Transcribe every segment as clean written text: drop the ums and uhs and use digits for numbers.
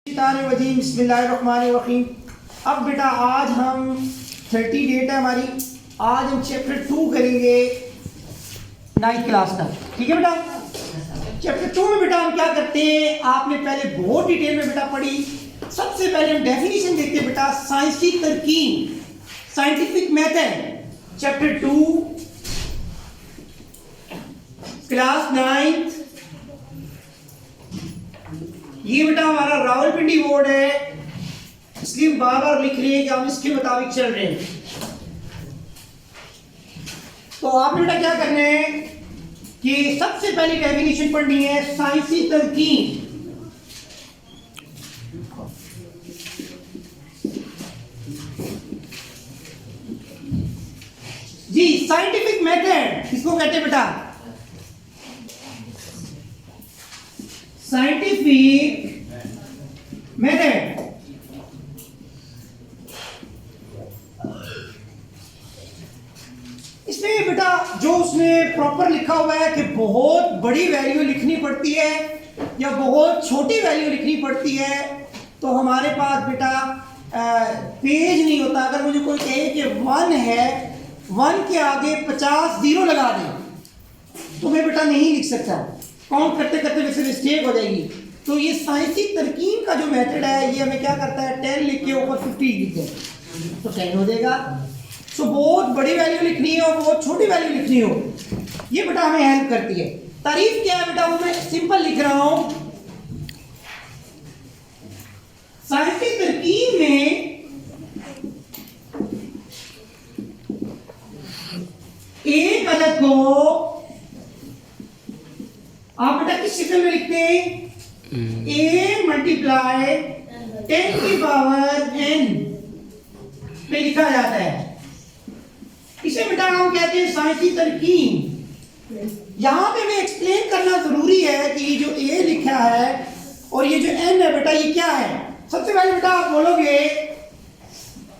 बिस्मिल्लाहिर्रहमानिर्रहीम। अब बेटा आज हम 30 डेट है हमारी, आज हम चैप्टर 2 करेंगे 9th क्लास का। ठीक है बेटा, चैप्टर 2 में बेटा हम क्या करते हैं, आपने पहले बहुत डिटेल में बेटा पढ़ी। सबसे पहले हम डेफिनेशन देखते हैं बेटा, साइंसी तरकीब, scientific method, chapter 2 class 9th। ये बेटा हमारा रावलपिंडी बोर्ड है, इसलिए हम बार बार लिख रहे हैं कि हम इसके मुताबिक चल रहे हैं। तो आपने बेटा क्या करना है कि सबसे पहले डेफिनेशन पढ़नी है, साइंसी तरकीब। जी, साइंटिफिक मेथड किसको कहते हैं बेटा? Scientific method. इसमें बेटा जो उसमें प्रॉपर लिखा हुआ है कि बहुत बड़ी वैल्यू लिखनी पड़ती है या बहुत छोटी वैल्यू लिखनी पड़ती है, तो हमारे पास बेटा पेज नहीं होता। अगर मुझे कोई कहे कि 1 है, 1 के आगे 50 जीरो लगा दें तो मैं बेटा नहीं लिख सकता, काउंट करते करते वैसे मिस्टेक हो जाएगी। तो ये साइंसी तरकीब का जो मेथड है, ये हमें क्या करता है, 10 लिख के ऊपर 50 लिख दे तो 10 हो जाएगा। तो बहुत बड़ी वैल्यू लिखनी हो, बहुत छोटी वैल्यू लिखनी हो, ये बेटा हमें हेल्प करती है। तारीफ क्या है बेटा, वो मैं सिंपल लिख रहा हूं। साइंसी तरकीब में एक अदद को आप बेटा किस शक्ल में लिखते हैं, a मल्टीप्लाई 10 की पावर n पे लिखा जाता है। इसे बेटा हम कहते हैं साइंसी तरकीब। यहां पे मैं एक्सप्लेन करना जरूरी है कि ये जो a लिखा है और ये जो n है बेटा, ये क्या है। सबसे पहले बेटा आप बोलोगे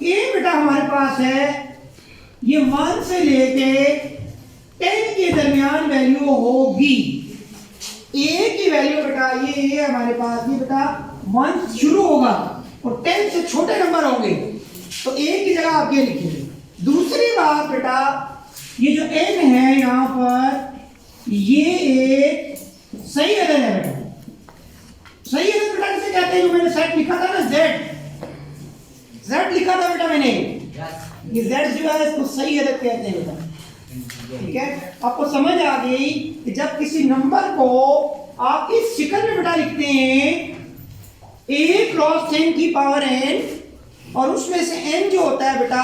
a बेटा हमारे पास है, ये 1 से लेके 10 के दरमियान वैल्यू होगी। a की वैल्यू बेटा ये हमारे पास, ये बेटा 1 शुरू होगा और 10 से छोटे नंबर होंगे, तो a की जगह आप ये लिखेंगे। दूसरी बात बेटा, ये जो n है यहां पर, ये एक सही अदद है बेटा। सही अदद बेटा किसे कहते हैं, जो मैंने सेट लिखा था ना, z लिखा था बेटा मैंने, ये z जो है इसको सही अदद कहते हैं बेटा। ठीक है, आपको समझ आ गई कि जब किसी नंबर को आप इस शक्ल में बेटा लिखते हैं, a क्रॉस 10 की पावर n, और उसमें से n जो होता है बेटा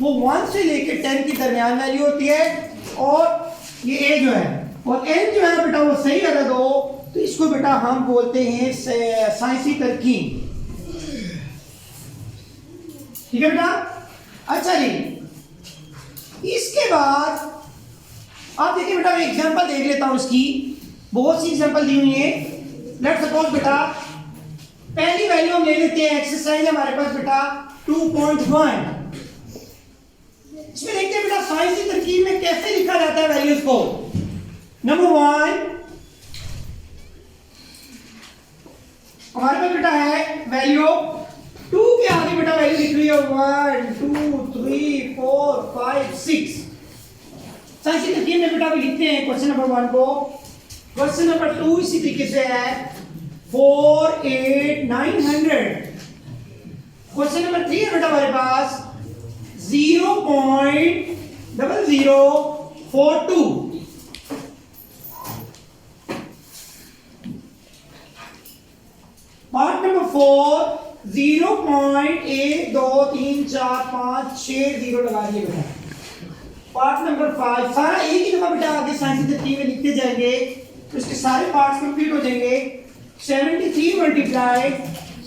वो 1 से लेकर 10 की दरमियान वैल्यू होती है, और ये a जो है और n जो है बेटा वो सही अदद हो, तो इसको बेटा हम बोलते हैं साइंसी तरकीब। ठीक है बेटा। अच्छा जी, इसके बाद आप देखिए बेटा, मैं एग्जांपल देख लेता हूं इसकी, बहुत सी एग्जांपल दी हुई है। लेट्स सपोज बेटा पहली वैल्यू हम ले लेते हैं, एक्सरसाइज हमारे पास बेटा 2.1। इसमें देखते हैं बेटा साइंसी तरकीब में कैसे लिखा जाता है वैल्यूज को। नंबर 1 हमारे पास बेटा है वैल्यू 2 के आगे बेटा वैल्यू लिख रही है 1 2 3 4 5 6। साइंसी तरकीब में बेटा भी लिखते हैं क्वेश्चन नंबर 1 को। क्वेश्चन नंबर 2 इसी तरीके से है 4 8 900। क्वेश्चन नंबर 3 है बेटा हमारे पास 0.0042। पार्ट नंबर 4 0.123456 जीरो लगाइए बेटा। पार्ट नंबर 5 सारा एक ही दफा बेटा आगे साइंसी तरकीब में लिखते जाएंगे, तो इसके सारे पार्ट्स कंप्लीट हो जाएंगे। 73 मल्टीप्लाई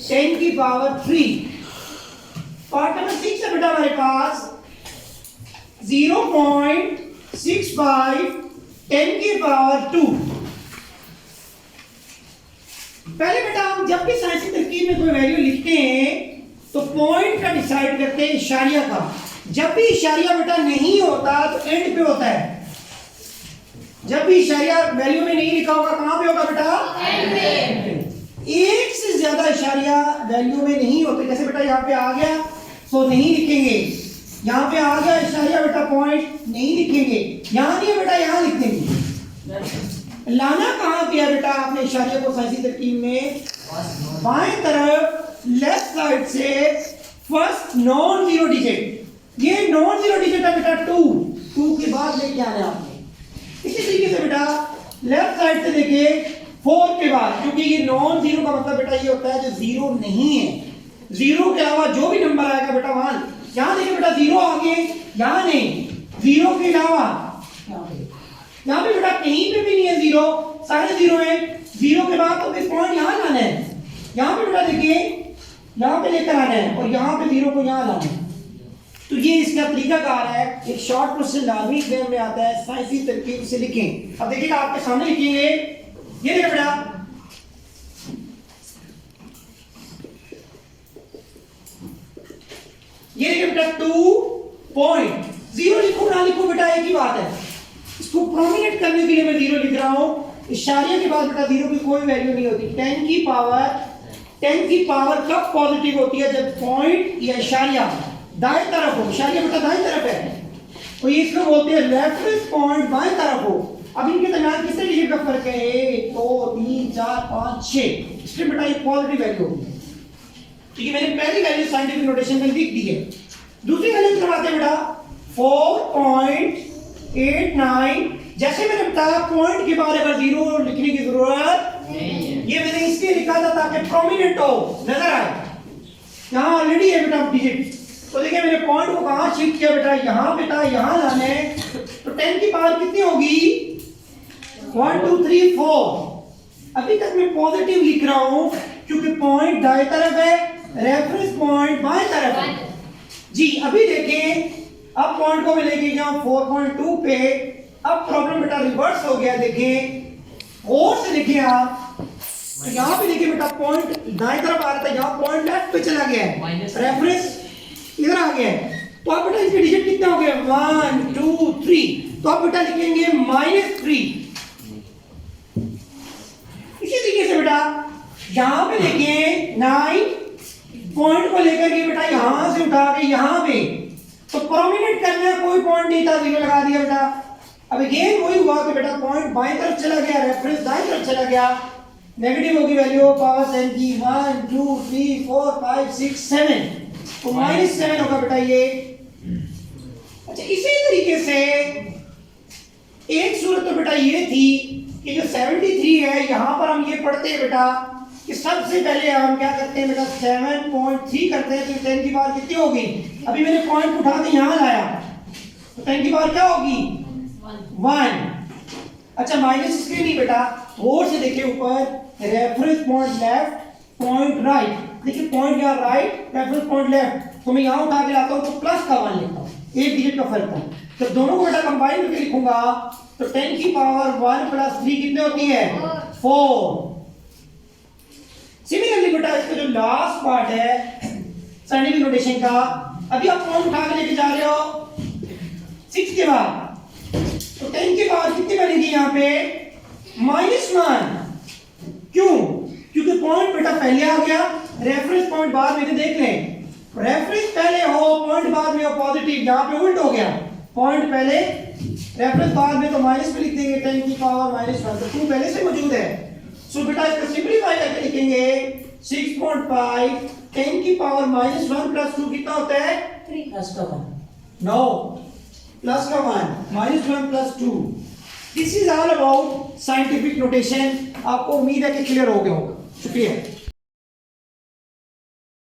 10 की पावर 3। पार्ट नंबर 6 है बेटा हमारे पास 0.65 10 की पावर 2। पहले बेटा हम जब भी साइंसी तरकीब में कोई वैल्यू लिखते हैं तो पॉइंट का डिसाइड करते हैं, इशारिया का। जब भी इशारिया बेटा नहीं होता तो एंड पे होता है। जब भी इशारिया वैल्यू में नहीं लिखा होगा, कहां पे होगा बेटा, एंड पे। एक से ज्यादा इशारिया वैल्यू में नहीं होते। जैसे बेटा यहाँ पे आ गया तो नहीं लिखेंगे, यहाँ पे आ गया इशारिया बेटा पॉइंट नहीं लिखेंगे, यहाँ नहीं है बेटा यहाँ लिख देंगे। लाना कहाँ पे है बेटा आपने इशारिया को साइंसी तरकीब में? बाएं तरफ लेफ्ट साइड से फर्स्ट नॉन जीरो डिजिट, ये नॉन जीरो डिजिट है बेटा 2 के बाद लेके आना है आपने। इसी तरीके से बेटा लेफ्ट साइड से लेके 4 के बाद, क्योंकि ये नॉन जीरो का मतलब बेटा ये होता है जो जीरो नहीं है। जीरो के अलावा जो भी नंबर आएगा बेटा वहां, यहाँ देखिए बेटा जीरो आगे, यहाँ नहीं, जीरो के अलावा यहाँ पे बेटा कहीं पे भी नहीं है जीरो, सारे जीरो है। जीरो के बाद तो पॉइंट यहाँ लाना है, यहाँ पे बेटा देखिए यहाँ पे लेकर आना है और यहाँ पे जीरो को यहाँ लाना है। तो ये इसका तरीकाकार है। एक शॉर्ट क्वेश्चन लाजमी एग्जाम में आता है, साइंसी तरकीब से लिखें। अब देखिएगा आपके सामने लिखेंगे, ये देखिए बेटा ये देखिए बेटा 2.0 लिखो ना लिखो बेटा एक ही बात है। इसको प्रोमिनेंट करने के लिए मैं 0 लिख रहा हूं। इशारिया के बाद बेटा 0 की कोई वैल्यू नहीं होती। 10 की पावर कब पॉजिटिव होती है? जब पॉइंट या इशारिया दाएं तरफ हो। इशारिया बेटा दाएं तरफ है, तो ये इसको बोलते हैं रेफरेंस पॉइंट बाएं तरफ हो। अब इनके दरमियान कितने डिजिट का फर्क है? 1 2 3 4 5 6। इसमें बेटा ये पॉजिटिव वैल्यू होगी। ठीक है, मैंने पहली वैल्यू साइंटिफिक नोटेशन में लिख दी है। दूसरी वैल्यू करवाते हैं बेटा 4.89। जैसे मैंने बताया पॉइंट के बाद अगर 0 लिखने की जरूरत नहीं, ये मैंने इसलिए लिखा था ताकि प्रोमिनेंट हो, नजर आए। यहाँ ऑलरेडी है बेटा डिजिट, तो देखिए मैंने पॉइंट को कहाँ शिफ्ट किया बेटा, यहाँ बेटा यहाँ लाने। तो 10 की पावर कितनी होगी? 1 2 3 4। अभी तक मैं पॉजिटिव लिख रहा हूँ क्योंकि पॉइंट दाएं तरफ है, रेफरेंस पॉइंट बाएं तरफ है जी। अभी देखें, अब पॉइंट को मैं लेके गया 4.2 पे। अब प्रॉब्लम बेटा रिवर्स हो गया। देखें और से देखिए आप, तो यहाँ पे देखिए बेटा पॉइंट दाएं तरफ आ रहा था, यहाँ पॉइंट लेफ्ट पे चला गया है, रेफरेंस इधर आ गया है। तो आप बेटा इसके डिजिट कितने हो गए? 1 2 3। तो आप बेटा लिखेंगे -3। इसी तरीके से बेटा यहाँ पे देखिए 9 पॉइंट को लेकर के बेटा यहां से उठा के यहाँ पे, तो प्रोमिनेंट करना कोई पॉइंट नहीं था, 0 लगा दिया बेटा। अब अगेन वही हुआ कि बेटा पॉइंट बाएं तरफ चला गया, रेफरेंस दाएं तरफ चला गया, नेगेटिव होगी वैल्यू पावर 10 की 1 2 3 4 5 6 7, तो -7 होगा बेटा ये। अच्छा, इसी तरीके से एक सूरत तो बेटा ये थी कि जो 73 है, यहां पर हम ये पढ़ते हैं बेटा कि सबसे पहले हम क्या करते हैं बेटा 7.3 करते हैं। तो 10 की पावर कितनी होगी? अभी मैंने पॉइंट उठा के यहाँ लाया, तो 10 की पावर क्या होगी? 1। अच्छा, माइनस इसलिए नहीं बेटा, और से देखिए ऊपर reference point left, point right. देखिए पॉइंट यहाँ राइट, रेफरेंस पॉइंट लेफ्ट, तो मैं यहाँ उठा के लाता हूँ तो प्लस का 1 लिखता हूँ, एक डिजिट का फर्क था। तो दोनों को बेटा कंबाइन करके लिखूंगा तो 10 की पावर 1 + 3 कितने होती है? 4। सिमिलरली बेटा इसका जो लास्ट पार्ट है साइंटिफिक नोटेशन का, अभी आप पॉइंट उठा के लेके जा रहे हो 6 के बाद, तो 10 की पावर कितनी बनेगी यहाँ पे? -1। क्यों? क्योंकि पॉइंट बेटा पहले आ गया, रेफरेंस पॉइंट बाद में। देख लें, रेफरेंस पहले हो, पॉइंट बाद में हो, पॉजिटिव। यहाँ पे उल्ट हो गया, पॉइंट पहले रेफरेंस बाद में, तो माइनस में लिख देंगे 10 की पावर -1। तो 2 पहले से मौजूद है। सो बेटा इसको सिंपलीफाई करके लिखेंगे 6.5 10 की पावर -1 + 2 कितना होता है? प्लस का 1। नो, प्लस का 1, -1 + 2। This is all about scientific notation. आपको उम्मीद है कि क्लियर हो गया होगा। शुक्रिया।